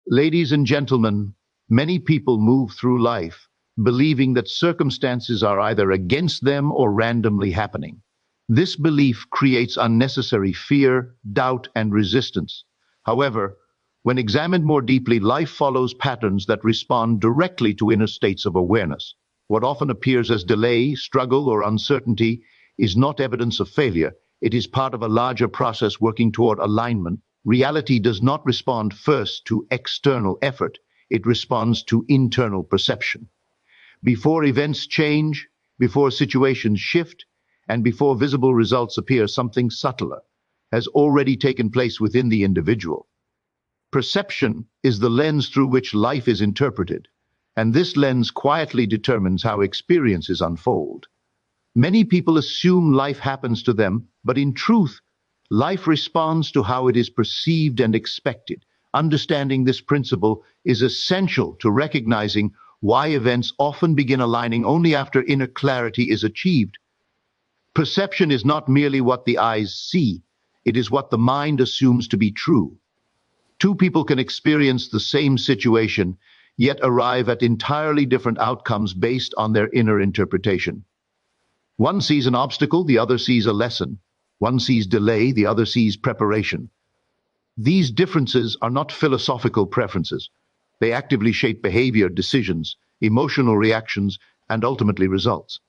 Ladies and gentlemen, many people move through life believing that circumstances are either against them or randomly happening. This belief creates unnecessary fear, doubt, and resistance. However, when examined more deeply, life follows patterns that respond directly to inner states of awareness. What often appears as delay, struggle, or uncertainty is not evidence of failure. It is part of a larger process working toward alignment. Reality does not respond first to external effort. It responds to internal perception. Before events change, before situations shift, and before visible results appear, something subtler has already taken place within the individual. Perception is the lens through which life is interpreted, and this lens quietly determines how experiences unfold. Many people assume life happens to them, but in truth, life responds to how it is perceived and expected. Understanding this principle is essential to recognizing why events often begin aligning only after inner clarity is achieved. Perception is not merely what the eyes see, it is what the mind assumes to be true. Two people can experience the same situation, yet arrive at entirely different outcomes based on their inner interpretation. One sees an obstacle, the other sees a lesson. One sees delay, the other sees preparation. These differences are not philosophical preferences. They actively shape behavior, decisions, emotional reactions, and ultimately results.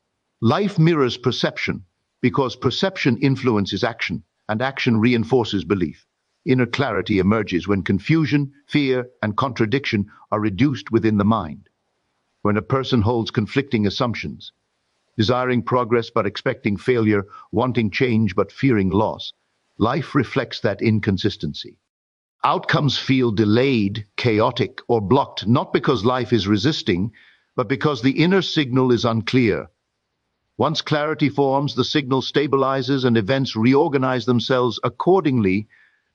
Life mirrors perception because perception influences action, and action reinforces belief. Inner clarity emerges when confusion, fear, and contradiction are reduced within the mind. When a person holds conflicting assumptions, desiring progress but expecting failure, wanting change but fearing loss, life reflects that inconsistency. Outcomes feel delayed, chaotic, or blocked, not because life is resisting, but because the inner signal is unclear. Once clarity forms, the signal stabilizes and events reorganize themselves accordingly.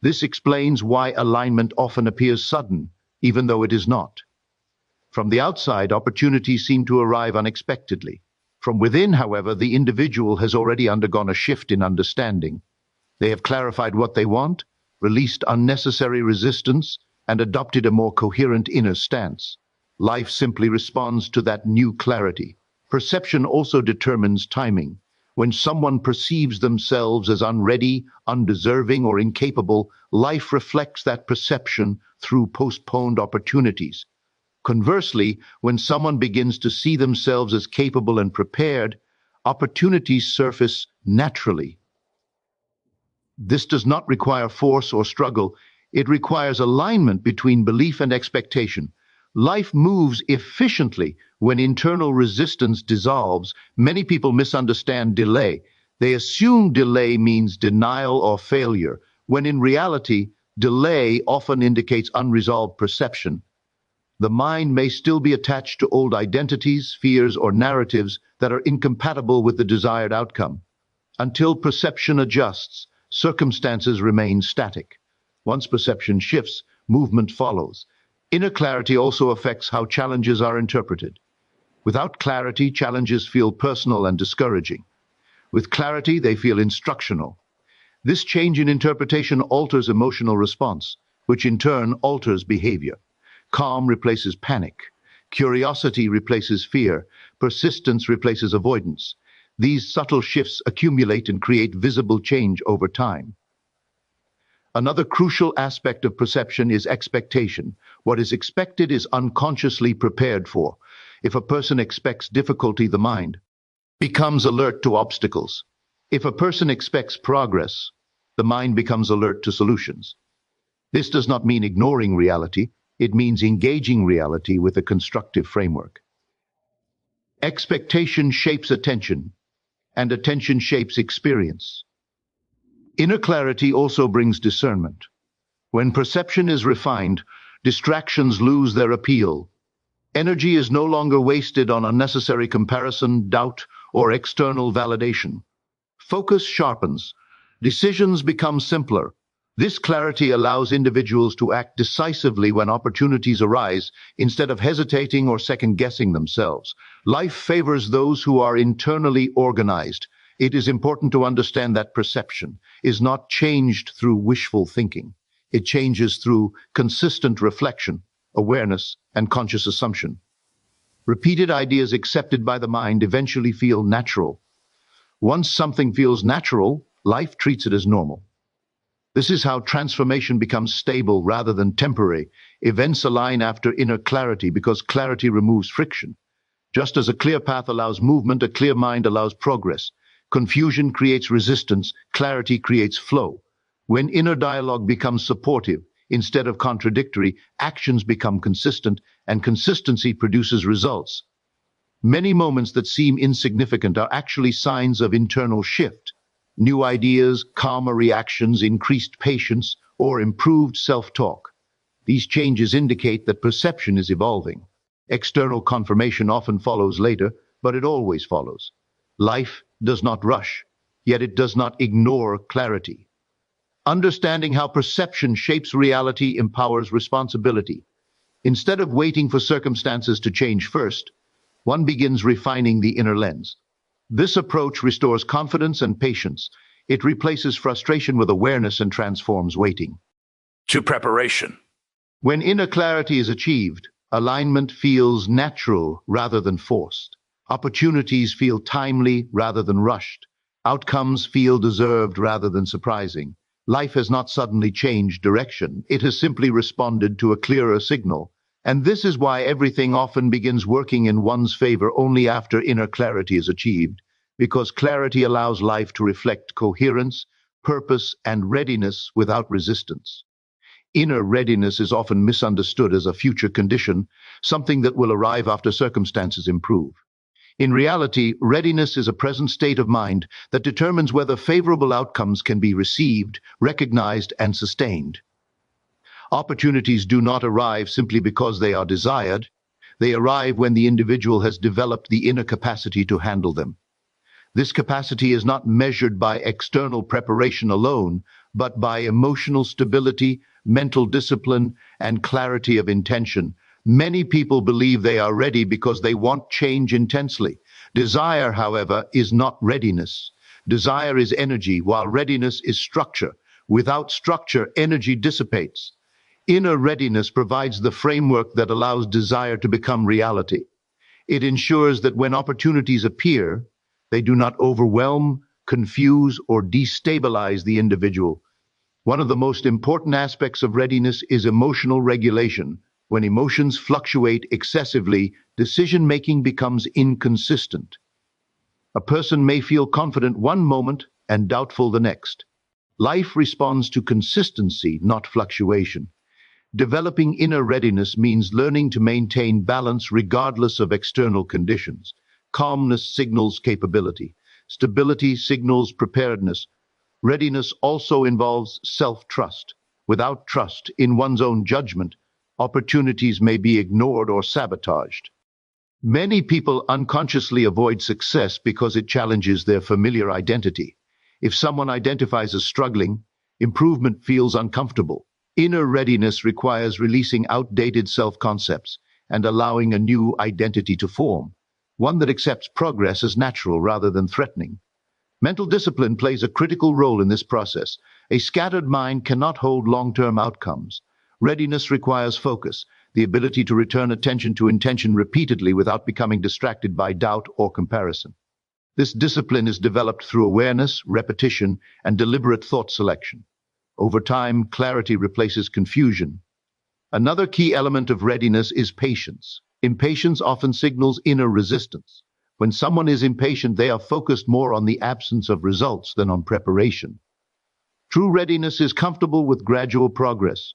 This explains why alignment often appears sudden, even though it is not. From the outside, opportunities seem to arrive unexpectedly. From within, however, the individual has already undergone a shift in understanding. They have clarified what they want, released unnecessary resistance, and adopted a more coherent inner stance. Life simply responds to that new clarity. Perception also determines timing. When someone perceives themselves as unready, undeserving, or incapable, life reflects that perception through postponed opportunities. Conversely, when someone begins to see themselves as capable and prepared, opportunities surface naturally. This does not require force or struggle. It requires alignment between belief and expectation. Life moves efficiently when internal resistance dissolves. Many people misunderstand delay. They assume delay means denial or failure, when in reality, delay often indicates unresolved perception. The mind may still be attached to old identities, fears, or narratives that are incompatible with the desired outcome. Until perception adjusts, circumstances remain static. Once perception shifts, movement follows. Inner clarity also affects how challenges are interpreted. Without clarity, challenges feel personal and discouraging. With clarity, they feel instructional. This change in interpretation alters emotional response, which in turn alters behavior. Calm replaces panic. Curiosity replaces fear. Persistence replaces avoidance. These subtle shifts accumulate and create visible change over time. Another crucial aspect of perception is expectation. What is expected is unconsciously prepared for. If a person expects difficulty, the mind becomes alert to obstacles. If a person expects progress, the mind becomes alert to solutions. This does not mean ignoring reality. It means engaging reality with a constructive framework. Expectation shapes attention, and attention shapes experience. Inner clarity also brings discernment. When perception is refined, distractions lose their appeal. Energy is no longer wasted on unnecessary comparison, doubt, or external validation. Focus sharpens. Decisions become simpler. This clarity allows individuals to act decisively when opportunities arise, instead of hesitating or second-guessing themselves. Life favors those who are internally organized. It is important to understand that perception is not changed through wishful thinking. It changes through consistent reflection. awareness, and conscious assumption. Repeated ideas accepted by the mind eventually feel natural. Once something feels natural, life treats it as normal. This is how transformation becomes stable rather than temporary. Events align after inner clarity because clarity removes friction. Just as a clear path allows movement, a clear mind allows progress. Confusion creates resistance, clarity creates flow. When inner dialogue becomes supportive, instead of contradictory, actions become consistent, and consistency produces results. Many moments that seem insignificant are actually signs of internal shift. New ideas, calmer reactions, increased patience, or improved self-talk. These changes indicate that perception is evolving. External confirmation often follows later, but it always follows. Life does not rush, yet it does not ignore clarity. Understanding how perception shapes reality empowers responsibility. Instead of waiting for circumstances to change first, one begins refining the inner lens. This approach restores confidence and patience. It replaces frustration with awareness and transforms waiting to preparation. When inner clarity is achieved, alignment feels natural rather than forced. Opportunities feel timely rather than rushed. Outcomes feel deserved rather than surprising. Life has not suddenly changed direction. It has simply responded to a clearer signal. And this is why everything often begins working in one's favor only after inner clarity is achieved, because clarity allows life to reflect coherence, purpose, and readiness without resistance. Inner readiness is often misunderstood as a future condition, something that will arrive after circumstances improve. In reality, readiness is a present state of mind that determines whether favorable outcomes can be received, recognized, and sustained. Opportunities do not arrive simply because they are desired. They arrive when the individual has developed the inner capacity to handle them. This capacity is not measured by external preparation alone, but by emotional stability, mental discipline, and clarity of intention. Many people believe they are ready because they want change intensely. Desire, however, is not readiness. Desire is energy, while readiness is structure. Without structure, energy dissipates. Inner readiness provides the framework that allows desire to become reality. It ensures that when opportunities appear, they do not overwhelm, confuse, or destabilize the individual. One of the most important aspects of readiness is emotional regulation. When emotions fluctuate excessively, decision-making becomes inconsistent. A person may feel confident one moment and doubtful the next. Life responds to consistency, not fluctuation. Developing inner readiness means learning to maintain balance regardless of external conditions. Calmness signals capability. Stability signals preparedness. Readiness also involves self-trust. Without trust in one's own judgment, opportunities may be ignored or sabotaged. Many people unconsciously avoid success because it challenges their familiar identity. If someone identifies as struggling, improvement feels uncomfortable. Inner readiness requires releasing outdated self-concepts and allowing a new identity to form, one that accepts progress as natural rather than threatening. Mental discipline plays a critical role in this process. A scattered mind cannot hold long-term outcomes. Readiness requires focus, the ability to return attention to intention repeatedly without becoming distracted by doubt or comparison. This discipline is developed through awareness, repetition, and deliberate thought selection. Over time, clarity replaces confusion. Another key element of readiness is patience. Impatience often signals inner resistance. When someone is impatient, they are focused more on the absence of results than on preparation. True readiness is comfortable with gradual progress.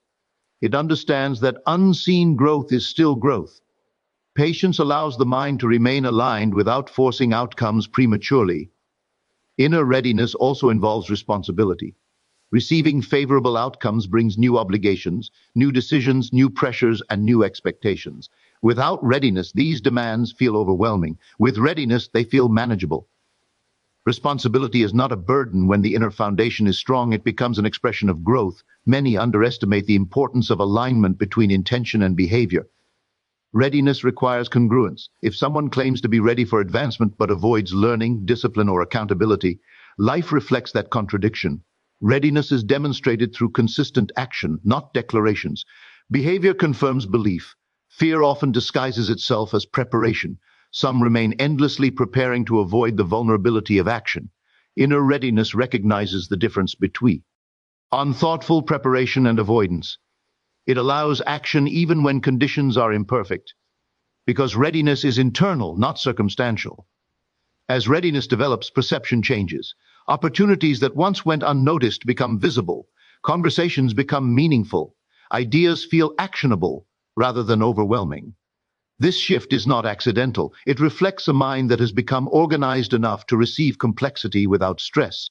It understands that unseen growth is still growth. Patience allows the mind to remain aligned without forcing outcomes prematurely. Inner readiness also involves responsibility. Receiving favorable outcomes brings new obligations, new decisions, new pressures, and new expectations. Without readiness, these demands feel overwhelming. With readiness, they feel manageable. Responsibility is not a burden. When the inner foundation is strong, it becomes an expression of growth. Many underestimate the importance of alignment between intention and behavior. Readiness requires congruence. If someone claims to be ready for advancement but avoids learning, discipline, or accountability, life reflects that contradiction. Readiness is demonstrated through consistent action, not declarations. Behavior confirms belief. Fear often disguises itself as preparation. Some remain endlessly preparing to avoid the vulnerability of action. Inner readiness recognizes the difference between unthoughtful preparation and avoidance. It allows action even when conditions are imperfect, because readiness is internal, not circumstantial. As readiness develops, perception changes. Opportunities that once went unnoticed become visible. Conversations become meaningful. Ideas feel actionable rather than overwhelming. This shift is not accidental. It reflects a mind that has become organized enough to receive complexity without stress.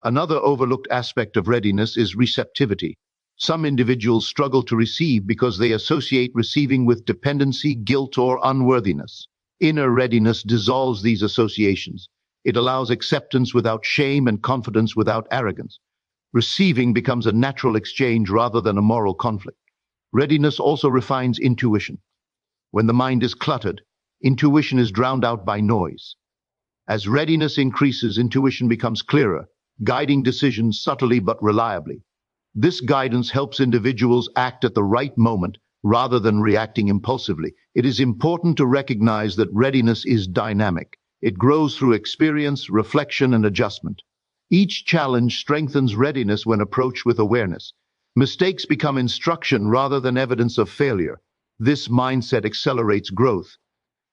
Another overlooked aspect of readiness is receptivity. Some individuals struggle to receive because they associate receiving with dependency, guilt, or unworthiness. Inner readiness dissolves these associations. It allows acceptance without shame and confidence without arrogance. Receiving becomes a natural exchange rather than a moral conflict. Readiness also refines intuition. When the mind is cluttered, intuition is drowned out by noise. As readiness increases, intuition becomes clearer, guiding decisions subtly but reliably. This guidance helps individuals act at the right moment rather than reacting impulsively. It is important to recognize that readiness is dynamic. It grows through experience, reflection, and adjustment. Each challenge strengthens readiness when approached with awareness. Mistakes become instruction rather than evidence of failure. This mindset accelerates growth.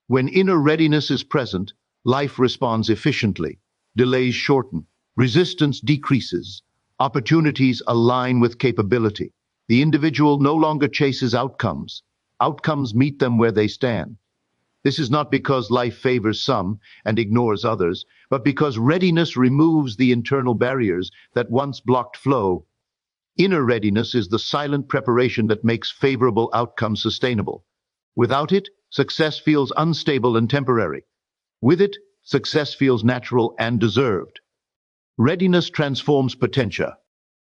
When inner readiness is present, life responds efficiently. Delays shorten. Resistance decreases. Opportunities align with capability. The individual no longer chases outcomes. Outcomes meet them where they stand. This is not because life favors some and ignores others, but because readiness removes the internal barriers that once blocked flow. Inner readiness is the silent preparation that makes favorable outcomes sustainable. Without it, success feels unstable and temporary. With it, success feels natural and deserved. Readiness transforms potential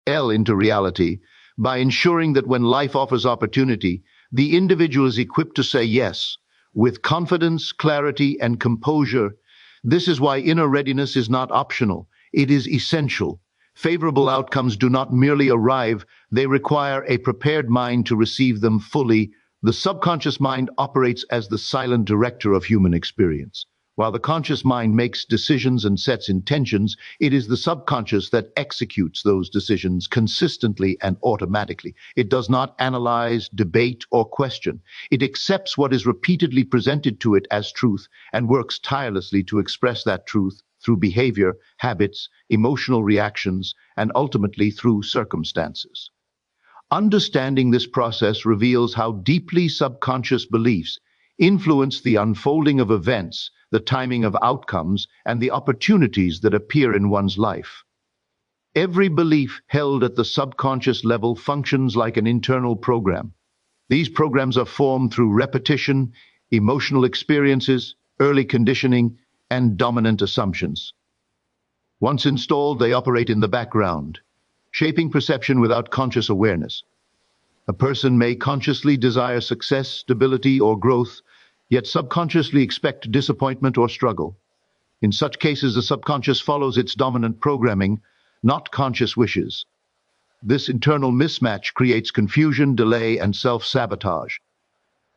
into reality by ensuring that when life offers opportunity, the individual is equipped to say yes, with confidence, clarity, and composure. This is why inner readiness is not optional, it is essential. Favorable outcomes do not merely arrive, they require a prepared mind to receive them fully. The subconscious mind operates as the silent director of human experience. While the conscious mind makes decisions and sets intentions, it is the subconscious that executes those decisions consistently and automatically. It does not analyze, debate, or question. It accepts what is repeatedly presented to it as truth and works tirelessly to express that truth through behavior, habits, emotional reactions, and ultimately through circumstances. Understanding this process reveals how deeply subconscious beliefs influence the unfolding of events, the timing of outcomes, and the opportunities that appear in one's life. Every belief held at the subconscious level functions like an internal program. These programs are formed through repetition, emotional experiences, early conditioning, and dominant assumptions. Once installed, they operate in the background, shaping perception without conscious awareness. A person may consciously desire success, stability, or growth, yet subconsciously expect disappointment or struggle. In such cases, the subconscious follows its dominant programming, not conscious wishes. This internal mismatch creates confusion, delay, and self-sabotage.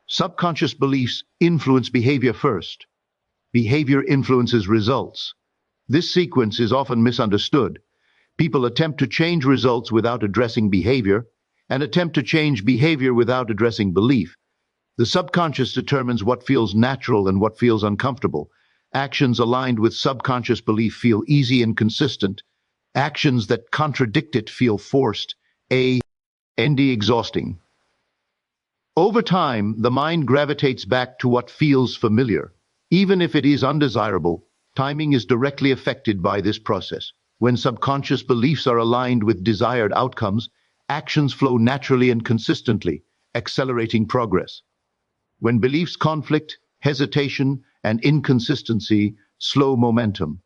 Subconscious beliefs influence behavior first. Behavior influences results. This sequence is often misunderstood. People attempt to change results without addressing behavior, and attempt to change behavior without addressing belief. The subconscious determines what feels natural and what feels uncomfortable. Actions aligned with subconscious belief feel easy and consistent. Actions that contradict it feel forced, and exhausting. Over time, the mind gravitates back to what feels familiar. Even if it is undesirable, timing is directly affected by this process. When subconscious beliefs are aligned with desired outcomes, actions flow naturally and consistently, accelerating progress. When beliefs conflict, hesitation and inconsistency slow momentum.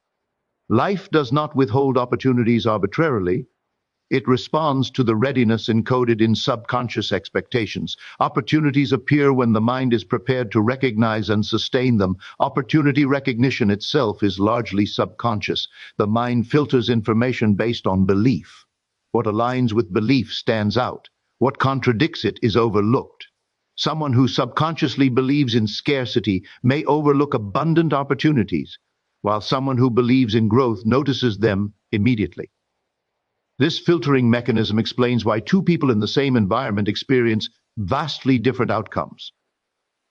Life does not withhold opportunities arbitrarily. It responds to the readiness encoded in subconscious expectations. Opportunities appear when the mind is prepared to recognize and sustain them. Opportunity recognition itself is largely subconscious. The mind filters information based on belief. What aligns with belief stands out. What contradicts it is overlooked. Someone who subconsciously believes in scarcity may overlook abundant opportunities, while someone who believes in growth notices them immediately. This filtering mechanism explains why two people in the same environment experience vastly different outcomes.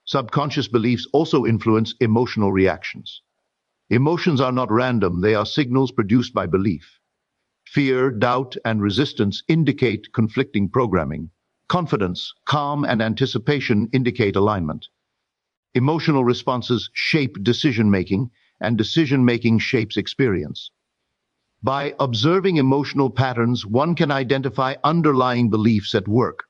Subconscious beliefs also influence emotional reactions. Emotions are not random, they are signals produced by belief. Fear, doubt, and resistance indicate conflicting programming. Confidence, calm, and anticipation indicate alignment. Emotional responses shape decision-making, and decision-making shapes experience. By observing emotional patterns, one can identify underlying beliefs at work.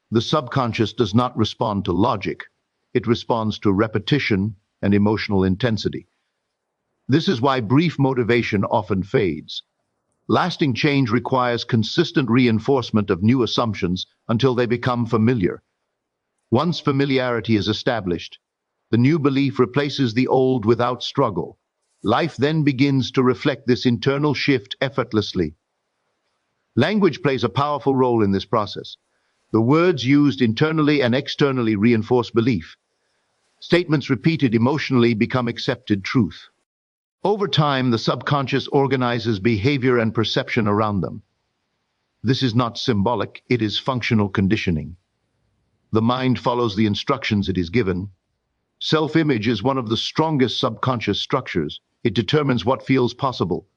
The subconscious does not respond to logic. It responds to repetition and emotional intensity. This is why brief motivation often fades. Lasting change requires consistent reinforcement of new assumptions until they become familiar. Once familiarity is established, the new belief replaces the old without struggle. Life then begins to reflect this internal shift effortlessly. Language plays a powerful role in this process. The words used internally and externally reinforce belief. Statements repeated emotionally become accepted truth. Over time, the subconscious organizes behavior and perception around them. This is not symbolic, it is functional conditioning. The mind follows the instructions it is given. Self-image is one of the strongest subconscious structures. It determines what feels possible.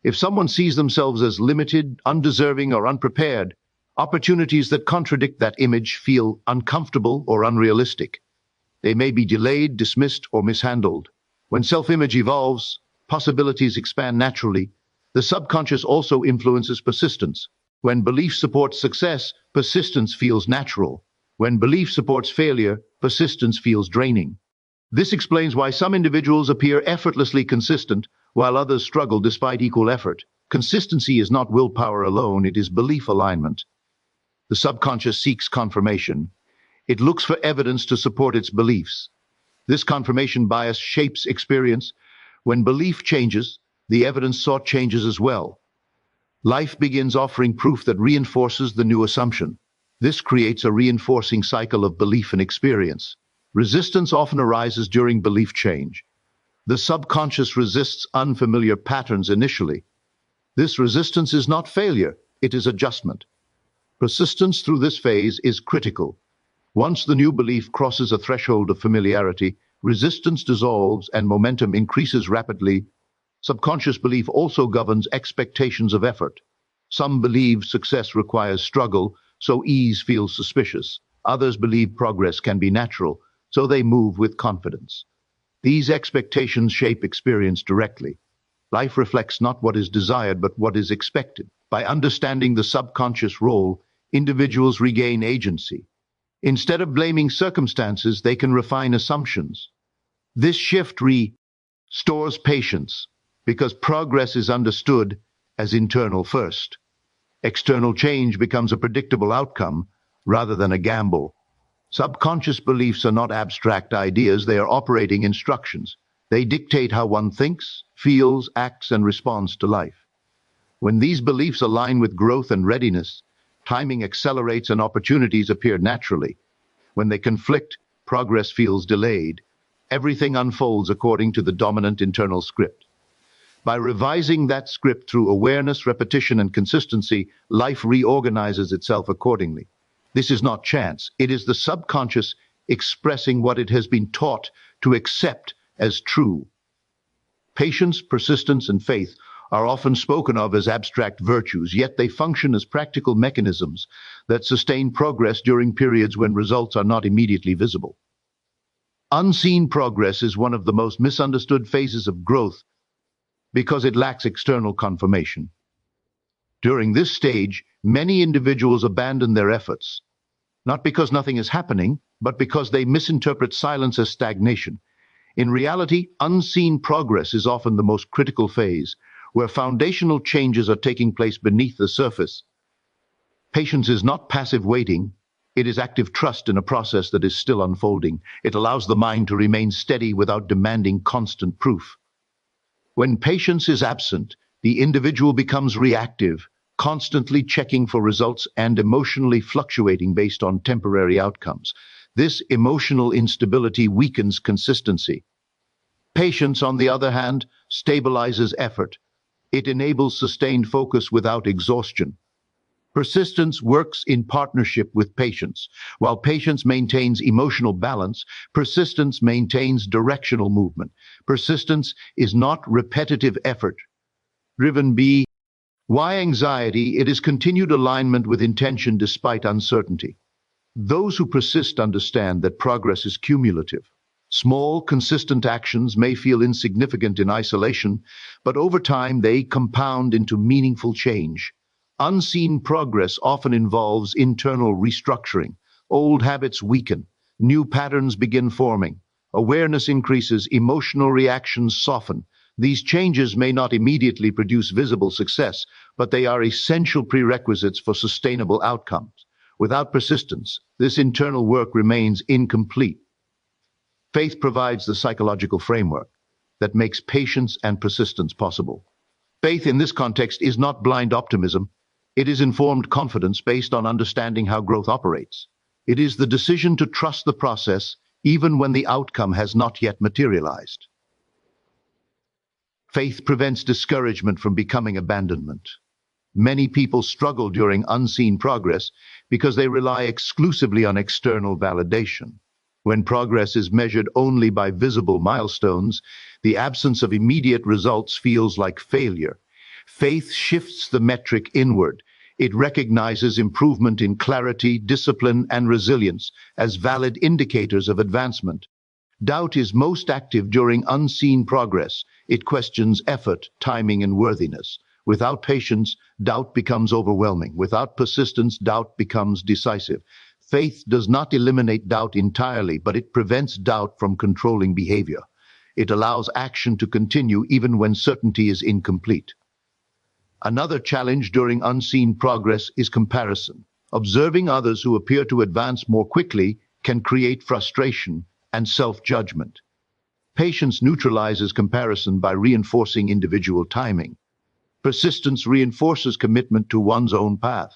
If someone sees themselves as limited, undeserving, or unprepared, opportunities that contradict that image feel uncomfortable or unrealistic. They may be delayed, dismissed, or mishandled. When self-image evolves, possibilities expand naturally. The subconscious also influences persistence. When belief supports success, persistence feels natural. When belief supports failure, persistence feels draining. This explains why some individuals appear effortlessly consistent, while others struggle despite equal effort. Consistency is not willpower alone, it is belief alignment. The subconscious seeks confirmation. It looks for evidence to support its beliefs. This confirmation bias shapes experience. When belief changes, the evidence sought changes as well. Life begins offering proof that reinforces the new assumption. This creates a reinforcing cycle of belief and experience. Resistance often arises during belief change. The subconscious resists unfamiliar patterns initially. This resistance is not failure, it is adjustment. Persistence through this phase is critical. Once the new belief crosses a threshold of familiarity, resistance dissolves and momentum increases rapidly. Subconscious belief also governs expectations of effort. Some believe success requires struggle, so ease feels suspicious. Others believe progress can be natural, so they move with confidence. These expectations shape experience directly. Life reflects not what is desired, but what is expected. By understanding the subconscious role, individuals regain agency. Instead of blaming circumstances, they can refine assumptions. This shift restores patience, because progress is understood as internal first. External change becomes a predictable outcome rather than a gamble. Subconscious beliefs are not abstract ideas, they are operating instructions. They dictate how one thinks, feels, acts, and responds to life. When these beliefs align with growth and readiness, timing accelerates and opportunities appear naturally. When they conflict, progress feels delayed. Everything unfolds according to the dominant internal script. By revising that script through awareness, repetition, and consistency, life reorganizes itself accordingly. This is not chance. It is the subconscious expressing what it has been taught to accept as true. Patience, persistence, and faith are often spoken of as abstract virtues, yet they function as practical mechanisms that sustain progress during periods when results are not immediately visible. Unseen progress is one of the most misunderstood phases of growth because it lacks external confirmation. During this stage, many individuals abandon their efforts, not because nothing is happening, but because they misinterpret silence as stagnation. In reality, unseen progress is often the most critical phase, where foundational changes are taking place beneath the surface. Patience is not passive waiting, it is active trust in a process that is still unfolding. It allows the mind to remain steady without demanding constant proof. When patience is absent, the individual becomes reactive, constantly checking for results and emotionally fluctuating based on temporary outcomes. This emotional instability weakens consistency. Patience, on the other hand, stabilizes effort. It enables sustained focus without exhaustion. Persistence works in partnership with patience. While patience maintains emotional balance, persistence maintains directional movement. Persistence is not repetitive effort driven by why anxiety, it is continued alignment with intention despite uncertainty. Those who persist understand that progress is cumulative. Small, consistent actions may feel insignificant in isolation, but over time they compound into meaningful change. Unseen progress often involves internal restructuring. Old habits weaken, new patterns begin forming, awareness increases, emotional reactions soften. These changes may not immediately produce visible success, but they are essential prerequisites for sustainable outcomes. Without persistence, this internal work remains incomplete. Faith provides the psychological framework that makes patience and persistence possible. Faith in this context is not blind optimism. It is informed confidence based on understanding how growth operates. It is the decision to trust the process even when the outcome has not yet materialized. Faith prevents discouragement from becoming abandonment. Many people struggle during unseen progress because they rely exclusively on external validation. When progress is measured only by visible milestones, the absence of immediate results feels like failure. Faith shifts the metric inward. It recognizes improvement in clarity, discipline, and resilience as valid indicators of advancement. Doubt is most active during unseen progress. It questions effort, timing, and worthiness. Without patience, doubt becomes overwhelming. Without persistence, doubt becomes decisive. Faith does not eliminate doubt entirely, but it prevents doubt from controlling behavior. It allows action to continue even when certainty is incomplete. Another challenge during unseen progress is comparison. Observing others who appear to advance more quickly can create frustration and self-judgment. Patience neutralizes comparison by reinforcing individual timing. Persistence reinforces commitment to one's own path.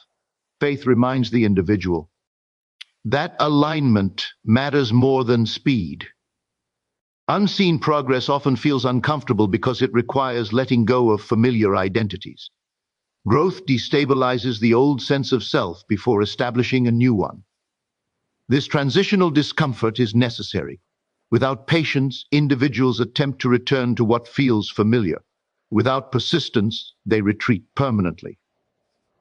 Faith reminds the individual that alignment matters more than speed. Unseen progress often feels uncomfortable because it requires letting go of familiar identities. Growth destabilizes the old sense of self before establishing a new one. This transitional discomfort is necessary. Without patience, individuals attempt to return to what feels familiar. Without persistence, they retreat permanently.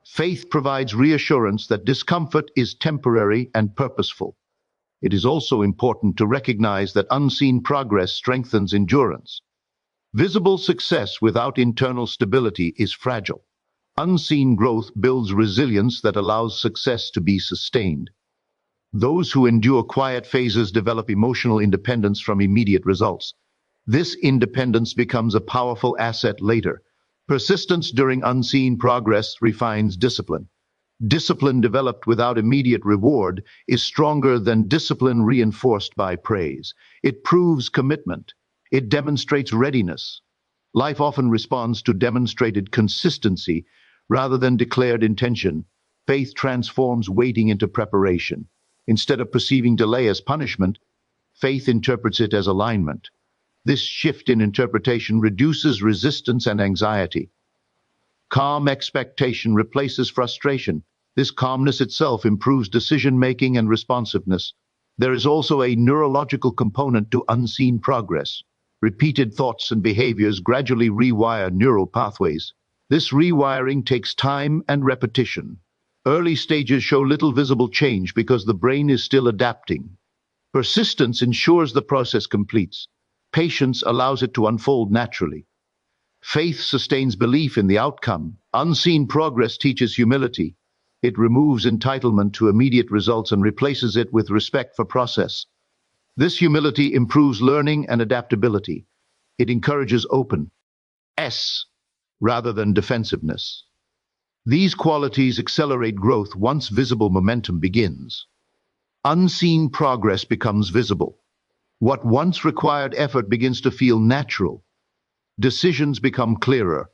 Faith provides reassurance that discomfort is temporary and purposeful. It is also important to recognize that unseen progress strengthens endurance. Visible success without internal stability is fragile. Unseen growth builds resilience that allows success to be sustained. Those who endure quiet phases develop emotional independence from immediate results. This independence becomes a powerful asset later. Persistence during unseen progress refines discipline. Discipline developed without immediate reward is stronger than discipline reinforced by praise. It proves commitment. It demonstrates readiness. Life often responds to demonstrated consistency rather than declared intention. Faith transforms waiting into preparation. Instead of perceiving delay as punishment, faith interprets it as alignment. This shift in interpretation reduces resistance and anxiety. Calm expectation replaces frustration. This calmness itself improves decision-making and responsiveness. There is also a neurological component to unseen progress. Repeated thoughts and behaviors gradually rewire neural pathways. This rewiring takes time and repetition. Early stages show little visible change because the brain is still adapting. Persistence ensures the process completes. Patience allows it to unfold naturally. Faith sustains belief in the outcome. Unseen progress teaches humility. It removes entitlement to immediate results and replaces it with respect for process. This humility improves learning and adaptability. It encourages openness rather than defensiveness. These qualities accelerate growth once visible momentum begins. Unseen progress becomes visible. What once required effort begins to feel natural. Decisions become clearer.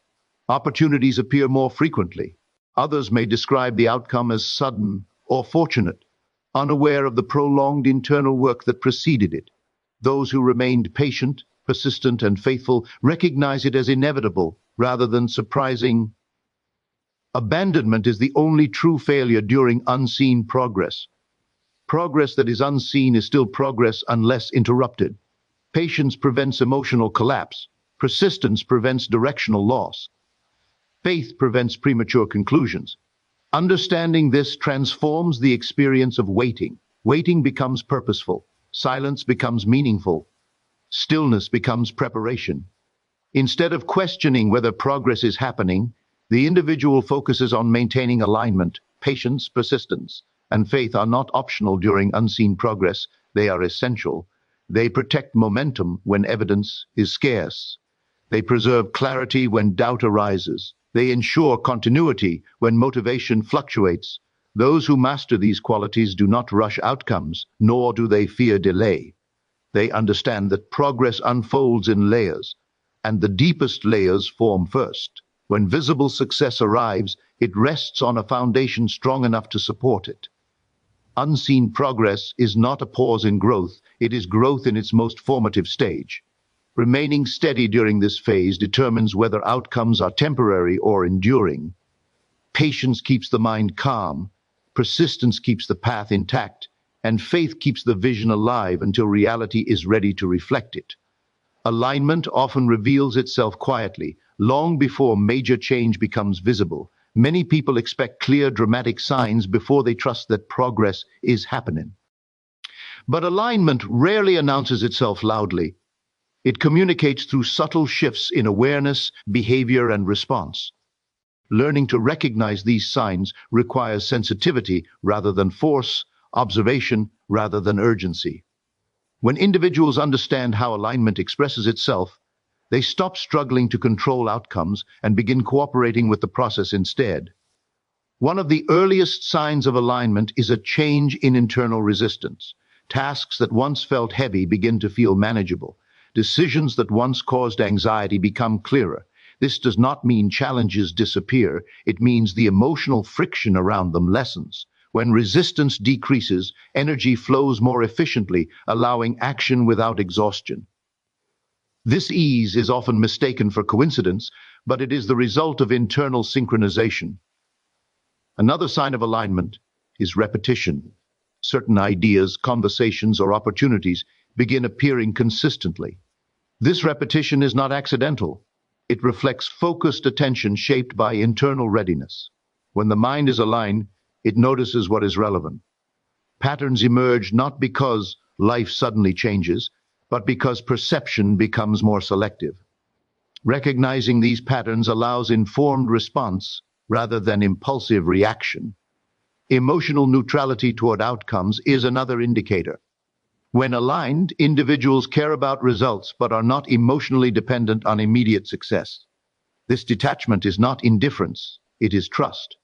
Opportunities appear more frequently. Others may describe the outcome as sudden or fortunate, unaware of the prolonged internal work that preceded it. Those who remained patient, persistent, and faithful recognize it as inevitable rather than surprising. Abandonment is the only true failure during unseen progress. Progress that is unseen is still progress unless interrupted. Patience prevents emotional collapse. Persistence prevents directional loss. Faith prevents premature conclusions. Understanding this transforms the experience of waiting. Waiting becomes purposeful. Silence becomes meaningful. Stillness becomes preparation. Instead of questioning whether progress is happening, the individual focuses on maintaining alignment. Patience, persistence, and faith are not optional during unseen progress. They are essential. They protect momentum when evidence is scarce. They preserve clarity when doubt arises. They ensure continuity when motivation fluctuates. Those who master these qualities do not rush outcomes, nor do they fear delay. They understand that progress unfolds in layers, and the deepest layers form first. When visible success arrives, it rests on a foundation strong enough to support it. Unseen progress is not a pause in growth, it is growth in its most formative stage. Remaining steady during this phase determines whether outcomes are temporary or enduring. Patience keeps the mind calm, persistence keeps the path intact, and faith keeps the vision alive until reality is ready to reflect it. Alignment often reveals itself quietly, long before major change becomes visible. Many people expect clear, dramatic signs before they trust that progress is happening. But alignment rarely announces itself loudly. It communicates through subtle shifts in awareness, behavior, and response. Learning to recognize these signs requires sensitivity rather than force, observation rather than urgency. When individuals understand how alignment expresses itself, they stop struggling to control outcomes and begin cooperating with the process instead. One of the earliest signs of alignment is a change in internal resistance. Tasks that once felt heavy begin to feel manageable. Decisions that once caused anxiety become clearer. This does not mean challenges disappear. It means the emotional friction around them lessens. When resistance decreases, energy flows more efficiently, allowing action without exhaustion. This ease is often mistaken for coincidence, but it is the result of internal synchronization. Another sign of alignment is repetition. Certain ideas, conversations, or opportunities begin appearing consistently. This repetition is not accidental. It reflects focused attention shaped by internal readiness. When the mind is aligned, it notices what is relevant. Patterns emerge not because life suddenly changes, but because perception becomes more selective. Recognizing these patterns allows informed response rather than impulsive reaction. Emotional neutrality toward outcomes is another indicator. When aligned, individuals care about results but are not emotionally dependent on immediate success. This detachment is not indifference, it is trust.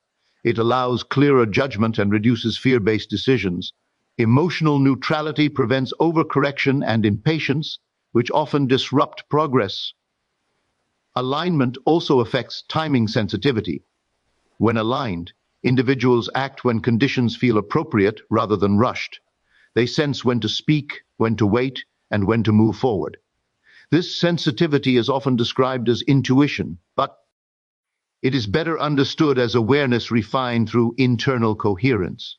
It allows clearer judgment and reduces fear-based decisions. Emotional neutrality prevents overcorrection and impatience, which often disrupt progress. Alignment also affects timing sensitivity. When aligned, individuals act when conditions feel appropriate rather than rushed. They sense when to speak, when to wait, and when to move forward. This sensitivity is often described as intuition, but it is better understood as awareness refined through internal coherence.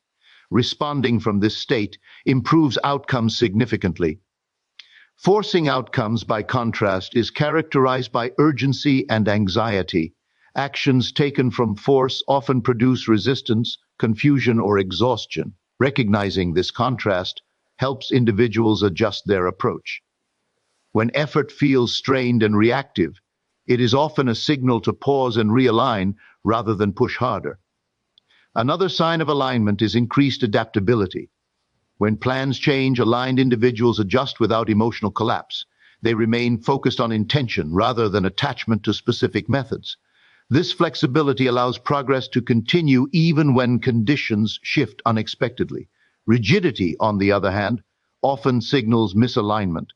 Responding from this state improves outcomes significantly. Forcing outcomes, by contrast, is characterized by urgency and anxiety. Actions taken from force often produce resistance, confusion, or exhaustion. Recognizing this contrast helps individuals adjust their approach. When effort feels strained and reactive, it is often a signal to pause and realign rather than push harder. Another sign of alignment is increased adaptability. When plans change, aligned individuals adjust without emotional collapse. They remain focused on intention rather than attachment to specific methods. This flexibility allows progress to continue even when conditions shift unexpectedly. Rigidity, on the other hand, often signals misalignment.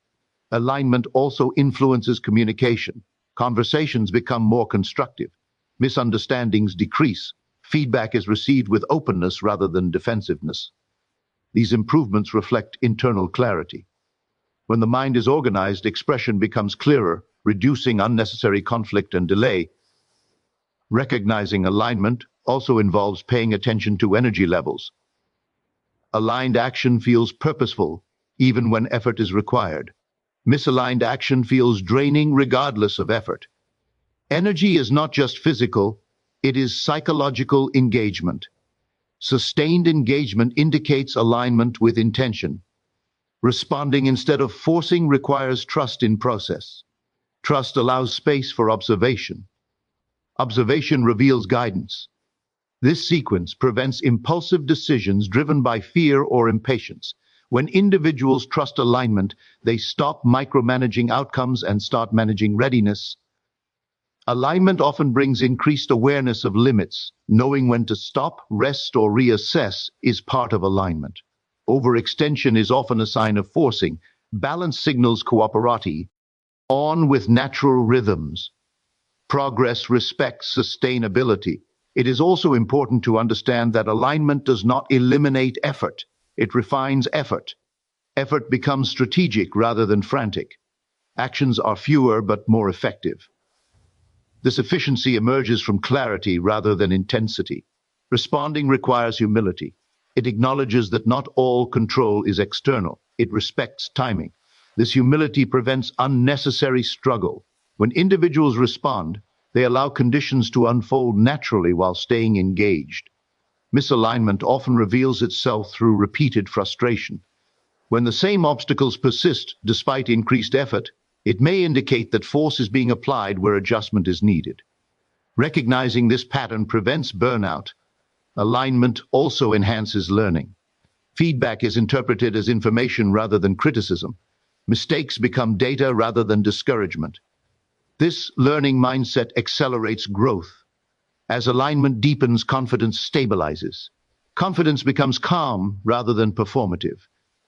Alignment also influences communication. Conversations become more constructive. Misunderstandings decrease. Feedback is received with openness rather than defensiveness. These improvements reflect internal clarity. When the mind is organized, expression becomes clearer, reducing unnecessary conflict and delay. Recognizing alignment also involves paying attention to energy levels. Aligned action feels purposeful, even when effort is required. Misaligned action feels draining regardless of effort. Energy is not just physical, it is psychological engagement. Sustained engagement indicates alignment with intention. Responding instead of forcing requires trust in process. Trust allows space for observation. Observation reveals guidance. This sequence prevents impulsive decisions driven by fear or impatience. When individuals trust alignment, they stop micromanaging outcomes and start managing readiness. Alignment often brings increased awareness of limits. Knowing when to stop, rest, or reassess is part of alignment. Overextension is often a sign of forcing. Balance signals cooperati. On with natural rhythms. Progress respects sustainability. It is also important to understand that alignment does not eliminate effort. It refines effort. Effort becomes strategic rather than frantic. Actions are fewer but more effective. This efficiency emerges from clarity rather than intensity. Responding requires humility. It acknowledges that not all control is external. It respects timing. This humility prevents unnecessary struggle. When individuals respond, they allow conditions to unfold naturally while staying engaged. Misalignment often reveals itself through repeated frustration. When the same obstacles persist despite increased effort, it may indicate that force is being applied where adjustment is needed. Recognizing this pattern prevents burnout. Alignment also enhances learning. Feedback is interpreted as information rather than criticism. Mistakes become data rather than discouragement. This learning mindset accelerates growth. As alignment deepens, confidence stabilizes. Confidence becomes calm rather than performative.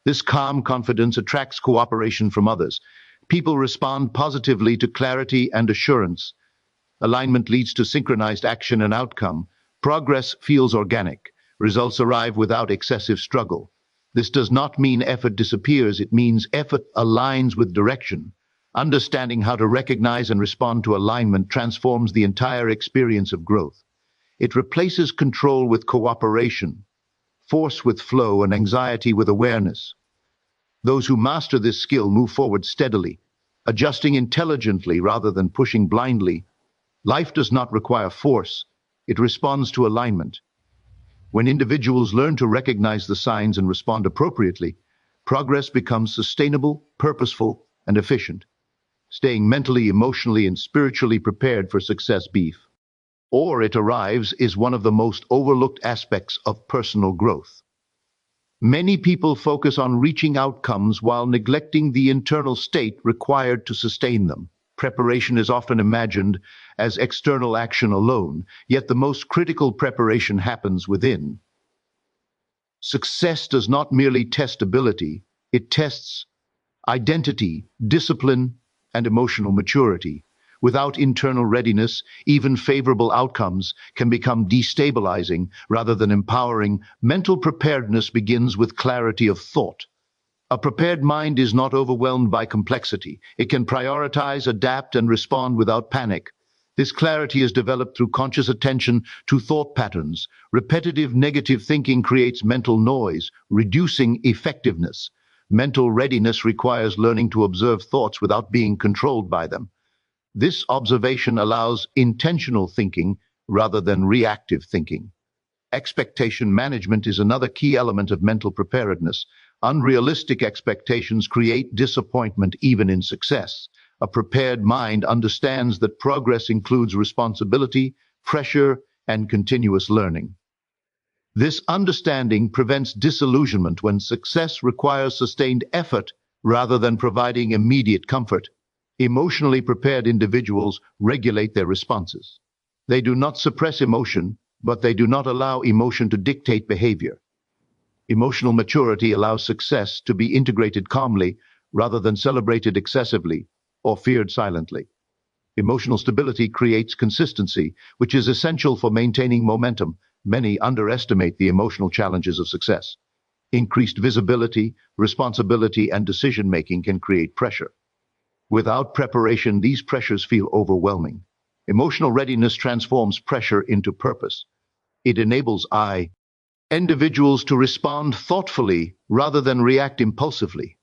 This calm confidence attracts cooperation from others. People respond positively to clarity and assurance. Alignment leads to synchronized action and outcome. Progress feels organic. Results arrive without excessive struggle. This does not mean effort disappears. It means effort aligns with direction. Understanding how to recognize and respond to alignment transforms the entire experience of growth. It replaces control with cooperation, force with flow, and anxiety with awareness. Those who master this skill move forward steadily, adjusting intelligently rather than pushing blindly. Life does not require force. It responds to alignment. When individuals learn to recognize the signs and respond appropriately, progress becomes sustainable, purposeful, and efficient. Staying mentally, emotionally, and spiritually prepared for success or it arrives is one of the most overlooked aspects of personal growth. Many people focus on reaching outcomes while neglecting the internal state required to sustain them. Preparation is often imagined as external action alone, yet the most critical preparation happens within. Success does not merely test ability, it tests identity, discipline, and emotional maturity. Without internal readiness, even favorable outcomes can become destabilizing rather than empowering. Mental preparedness begins with clarity of thought. A prepared mind is not overwhelmed by complexity. It can prioritize, adapt, and respond without panic. This clarity is developed through conscious attention to thought patterns. Repetitive negative thinking creates mental noise, reducing effectiveness. Mental readiness requires learning to observe thoughts without being controlled by them. This observation allows intentional thinking rather than reactive thinking. Expectation management is another key element of mental preparedness. Unrealistic expectations create disappointment even in success. A prepared mind understands that progress includes responsibility, pressure, and continuous learning. This understanding prevents disillusionment when success requires sustained effort rather than providing immediate comfort. Emotionally prepared individuals regulate their responses. They do not suppress emotion, but they do not allow emotion to dictate behavior. Emotional maturity allows success to be integrated calmly rather than celebrated excessively or feared silently. Emotional stability creates consistency, which is essential for maintaining momentum. Many underestimate the emotional challenges of success. Increased visibility, responsibility, and decision-making can create pressure. Without preparation, these pressures feel overwhelming. Emotional readiness transforms pressure into purpose. It enables individuals to respond thoughtfully rather than react impulsively.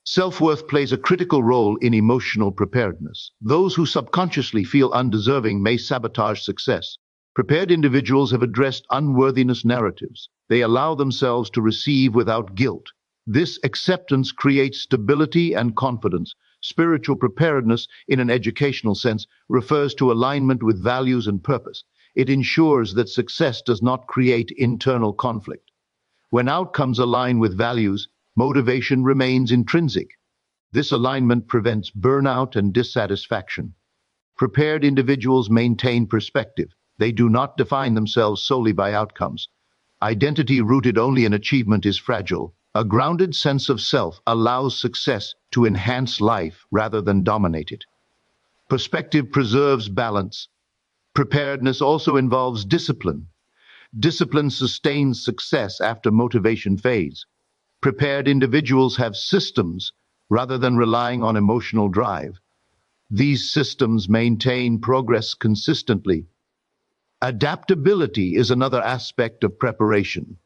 Self-worth plays a critical role in emotional preparedness. Those who subconsciously feel undeserving may sabotage success. Prepared individuals have addressed unworthiness narratives. They allow themselves to receive without guilt. This acceptance creates stability and confidence. Spiritual preparedness, in an educational sense, refers to alignment with values and purpose. It ensures that success does not create internal conflict. When outcomes align with values, motivation remains intrinsic. This alignment prevents burnout and dissatisfaction. Prepared individuals maintain perspective. They do not define themselves solely by outcomes. Identity rooted only in achievement is fragile. A grounded sense of self allows success to enhance life rather than dominate it. Perspective preserves balance. Preparedness also involves discipline. Discipline sustains success after motivation fades. Prepared individuals have systems rather than relying on emotional drive. These systems maintain progress consistently. Adaptability is another aspect of preparation.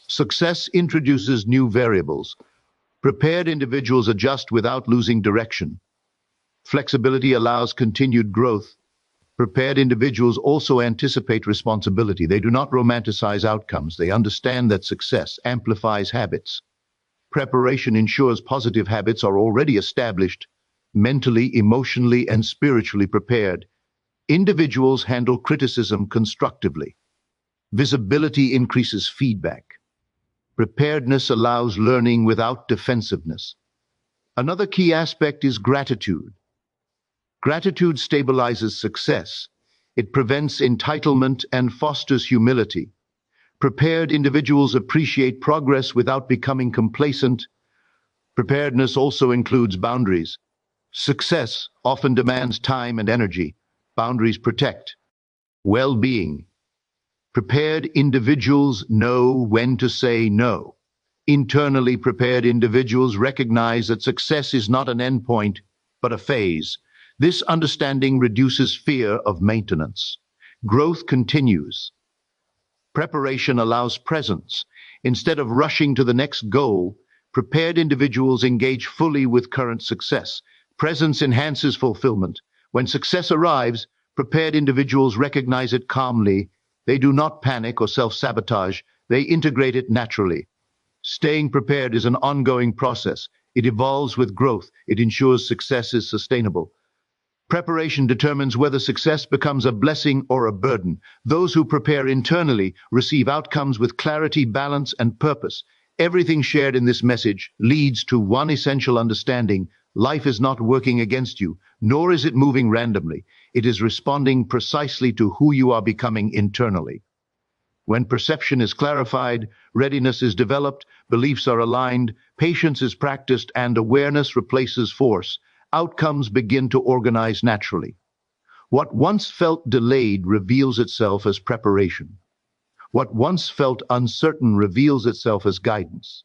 Success introduces new variables. Prepared individuals adjust without losing direction. Flexibility allows continued growth. Prepared individuals also anticipate responsibility. They do not romanticize outcomes. They understand that success amplifies habits. Preparation ensures positive habits are already established, mentally, emotionally, and spiritually prepared. Individuals handle criticism constructively. Visibility increases feedback. Preparedness allows learning without defensiveness. Another key aspect is gratitude. Gratitude stabilizes success. It prevents entitlement and fosters humility. Prepared individuals appreciate progress without becoming complacent. Preparedness also includes boundaries. Success often demands time and energy. Boundaries protect well-being. Prepared individuals know when to say no. Internally prepared individuals recognize that success is not an endpoint, but a phase. This understanding reduces fear of maintenance. Growth continues. Preparation allows presence. Instead of rushing to the next goal, prepared individuals engage fully with current success. Presence enhances fulfillment. When success arrives, prepared individuals recognize it calmly. They do not panic or self-sabotage. They integrate it naturally. Staying prepared is an ongoing process. It evolves with growth. It ensures success is sustainable. Preparation determines whether success becomes a blessing or a burden. Those who prepare internally receive outcomes with clarity, balance, and purpose. Everything shared in this message leads to one essential understanding. Life is not working against you, nor is it moving randomly. It is responding precisely to who you are becoming internally. When perception is clarified, readiness is developed, beliefs are aligned, patience is practiced, and awareness replaces force, outcomes begin to organize naturally. What once felt delayed reveals itself as preparation. What once felt uncertain reveals itself as guidance.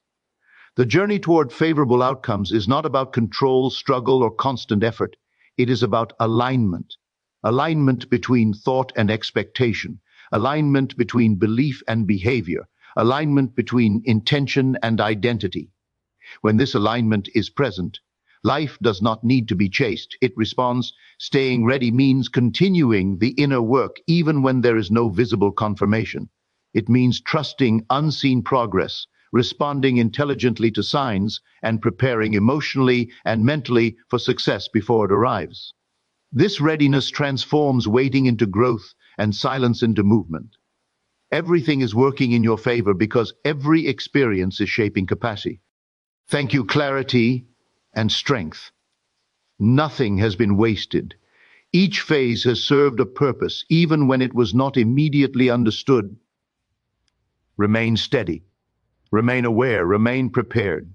The journey toward favorable outcomes is not about control, struggle, or constant effort. It is about alignment. Alignment between thought and expectation. Alignment between belief and behavior. Alignment between intention and identity. When this alignment is present, life does not need to be chased. It responds. Staying ready means continuing the inner work even when there is no visible confirmation. It means trusting unseen progress, responding intelligently to signs, and preparing emotionally and mentally for success before it arrives. This readiness transforms waiting into growth and silence into movement. Everything is working in your favor because every experience is shaping capacity. Thank you, clarity and strength. Nothing has been wasted. Each phase has served a purpose, even when it was not immediately understood. Remain steady. Remain aware, remain prepared.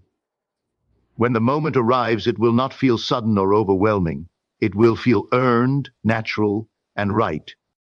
When the moment arrives, it will not feel sudden or overwhelming. It will feel earned, natural, and right.